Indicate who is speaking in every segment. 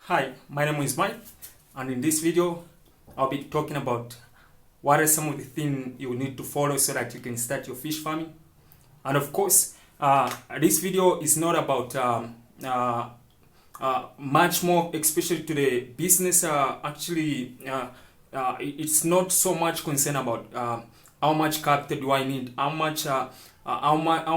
Speaker 1: Hi, my name is Mike, and in this video I'll be talking about what are some of the things you need to follow so that you can start your fish farming. And of course, this video is not about much more, especially to the business. It's not so much concern about how much capital do I need, how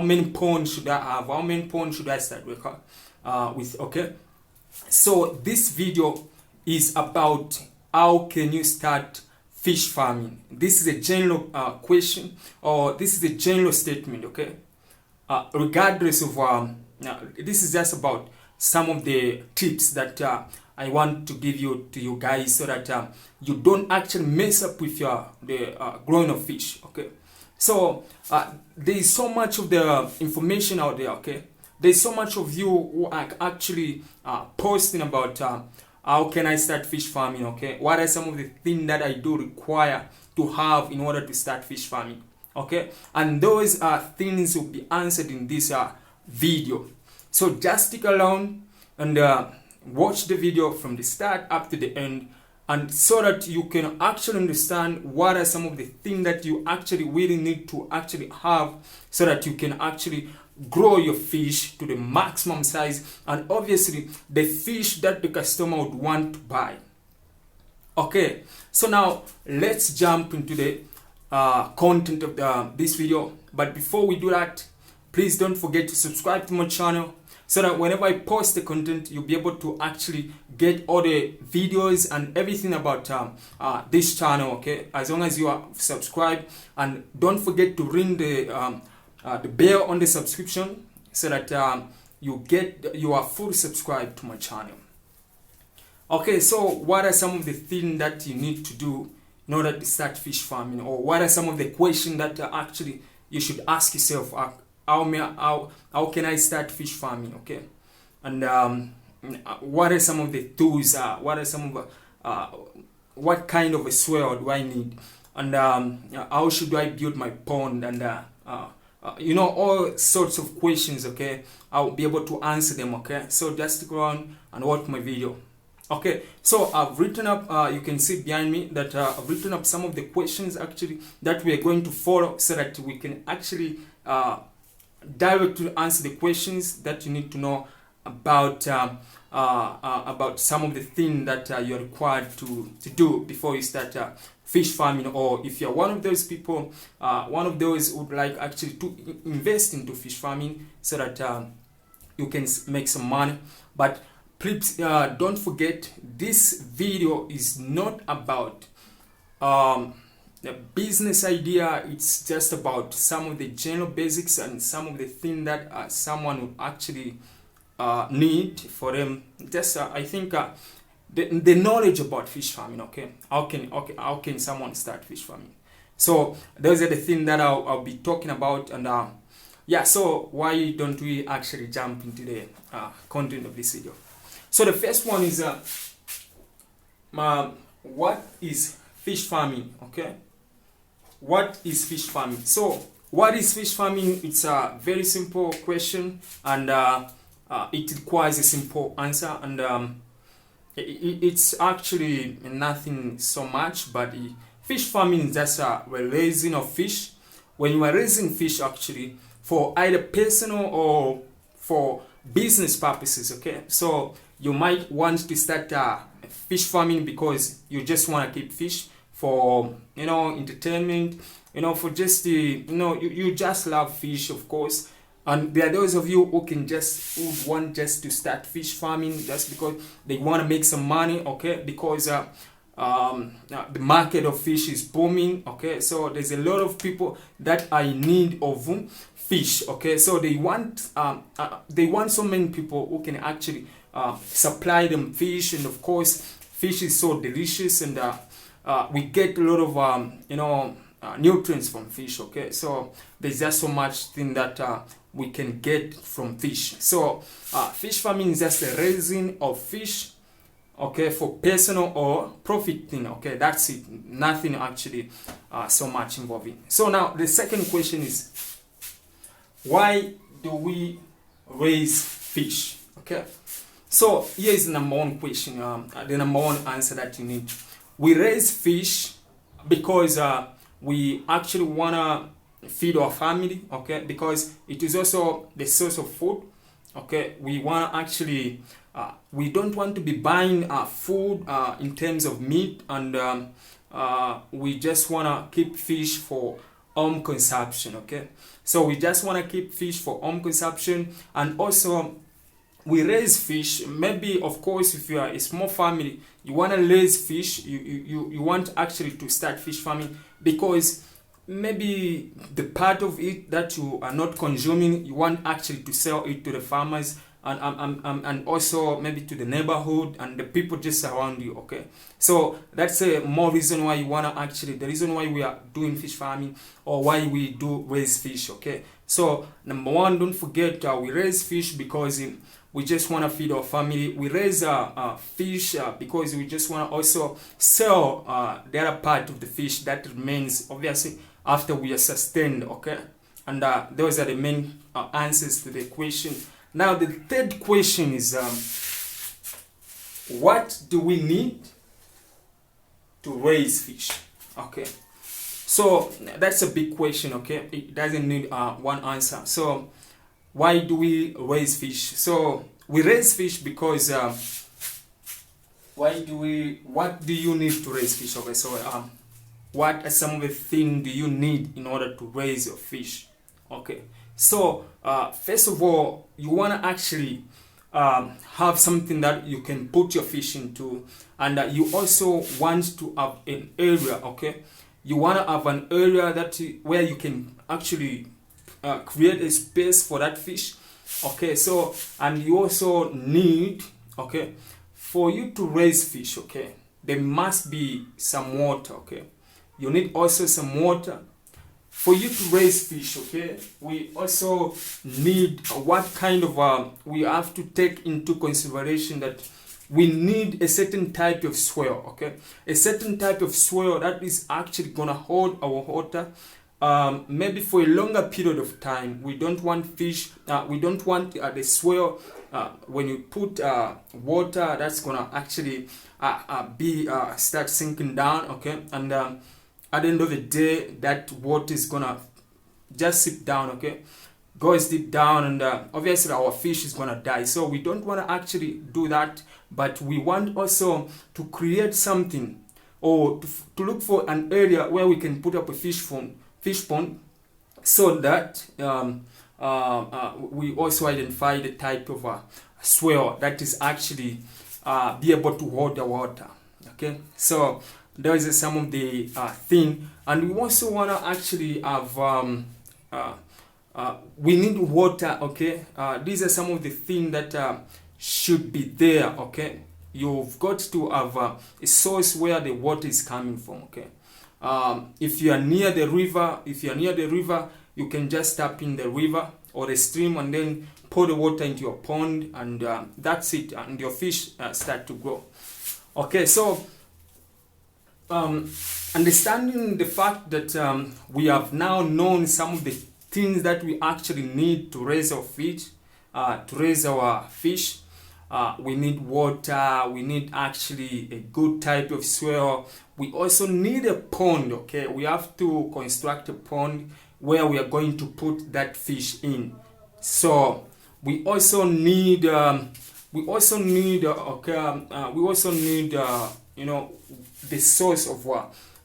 Speaker 1: many ponds should I have, how many ponds should I start with. Okay. So this video is about how can you start fish farming. This is a general question, or this is a general statement, okay? Regardless of, this is just about some of the tips that I want to give you to you guys so that you don't actually mess up with the growing of fish, okay? So there is so much of the information out there, okay? There's so much of you who are actually posting about how can I start fish farming, okay? What are some of the things that I do require to have in order to start fish farming, okay? And those things will be answered in this video. So just stick around and watch the video from the start up to the end, and so that you can actually understand what are some of the things that you actually really need to actually have so that you can actually grow your fish to the maximum size, and obviously the fish that the customer would want to buy. Okay, so now let's jump into the content of this video. But before we do that, please don't forget to subscribe to my channel so that whenever I post the content, you'll be able to actually get all the videos and everything about this channel, okay? As long as you are subscribed, and don't forget to ring the bell on the subscription so that you are fully subscribed to my channel. Okay, so what are some of the things that you need to do in order to start fish farming, or what are some of the questions that actually you should ask yourself? How can I start fish farming, okay? And what are some of the tools? What are some of what kind of a soil do I need? And how should I build my pond? And all sorts of questions, okay? I'll be able to answer them, okay? So just stick around and watch my video. Okay, so I've written up, you can see behind me that I've written up some of the questions actually that we are going to follow so that we can actually directly answer the questions that you need to know about some of the things that you're required to do before you start fish farming. Or if you're one of those people, one of those who would like actually to invest into fish farming so that you can make some money. But please don't forget, this video is not about the business idea. It's just about some of the general basics and some of the things that someone would actually need for them. Just I think the knowledge about fish farming, okay? How can someone start fish farming? So those are the things that I'll be talking about. And yeah, so why don't we actually jump into the content of this video? So the first one is what is fish farming, okay? What is fish farming? So what is fish farming? It's a very simple question, and it requires a simple answer, and it's actually nothing so much. But fish farming is just a raising of fish. When you are raising fish actually for either personal or for business purposes, okay? So you might want to start fish farming because you just want to keep fish for entertainment, for just you just love fish, of course. And there are those of you who want just to start fish farming just because they want to make some money, okay? Because the market of fish is booming, okay? So there's a lot of people that are in need of fish, okay? So they want so many people who can actually supply them fish, and of course fish is so delicious, and we get a lot of nutrients from fish, okay? So there's just so much thing that we can get from fish. So fish farming is just a raising of fish, okay, for personal or profit thing, okay? That's it. Nothing actually so much involving. So now the second question is, why do we raise fish, okay? So here is the number one question, the number one answer that you need. We raise fish because we actually wanna feed our family, okay? Because it is also the source of food, okay? We wanna actually, we don't want to be buying food in terms of meat, and we just wanna keep fish for home consumption, okay? So we just wanna keep fish for home consumption, and also we raise fish. Maybe, of course, if you are a small family, you want to raise fish, you want actually to start fish farming, because maybe the part of it that you are not consuming, you want actually to sell it to the farmers, and also maybe to the neighborhood and the people just around you, okay? So that's a more reason why you want to actually, the reason why we are doing fish farming, or why we do raise fish, okay? So number one, don't forget, we raise fish because we just want to feed our family. We raise fish because we just want to also sell the other part of the fish that remains, obviously, after we are sustained, okay? And those are the main answers to the question. Now, the third question is, what do we need to raise fish, okay? So that's a big question, okay? It doesn't need one answer. So why do we raise fish? So we raise fish because what do you need to raise fish? Okay, so what are some of the things do you need in order to raise your fish? Okay, so first of all, you want to actually have something that you can put your fish into, and you also want to have an area, okay? You want to have an area that where you can actually create a space for that fish, okay? So, and you also need, okay, for you to raise fish, okay, there must be some water, okay? You need also some water for you to raise fish, okay? We also need what kind of we have to take into consideration that we need a certain type of soil, okay? A certain type of soil that is actually gonna hold our water maybe for a longer period of time. We don't want fish, we don't want the soil, when you put water, that's gonna actually start sinking down, okay? And at the end of the day, that water is gonna just sip down, okay? Goes deep down, and obviously our fish is gonna die. So we don't want to actually do that, but we want also to create something, or to look for an area where we can put up a fish pond, so that we also identify the type of soil that is actually be able to hold the water, okay? So those are some of the thing, and we also want to actually have we need water, okay? These are some of the things that should be there, okay? You've got to have a source where the water is coming from, okay? If you are near the river, you can just tap in the river or the stream and then pour the water into your pond, and that's it, and your fish start to grow. Okay, so understanding the fact that we have now known some of the things that we actually need to raise our fish, we need water, we need actually a good type of soil. We also need a pond, okay? We have to construct a pond where we are going to put that fish in. So we also need you know, the source of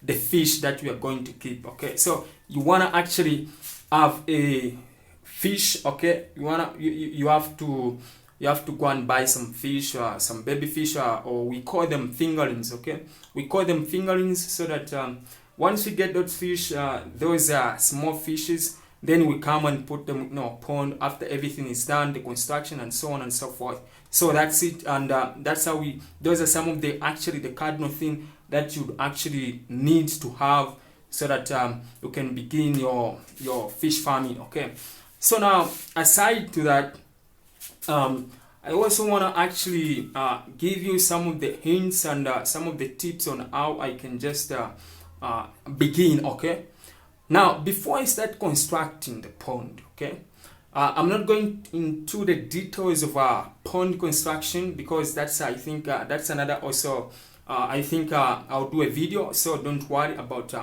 Speaker 1: the fish that we are going to keep, okay? So you want to actually have a fish, okay? You have to go and buy some fish, some baby fish, or we call them fingerlings, okay? We call them fingerlings so that once we get those fish, those are small fishes, then we come and put them in our pond after everything is done, the construction and so on and so forth. So that's it, and that's how those are some of the cardinal thing that you actually need to have so that you can begin your fish farming, okay? So now, aside to that, I also want to actually give you some of the hints and some of the tips on how I can just begin, okay? Now, before I start constructing the pond, okay, I'm not going into the details of pond construction because that's I think that's another also I think I'll do a video, so don't worry about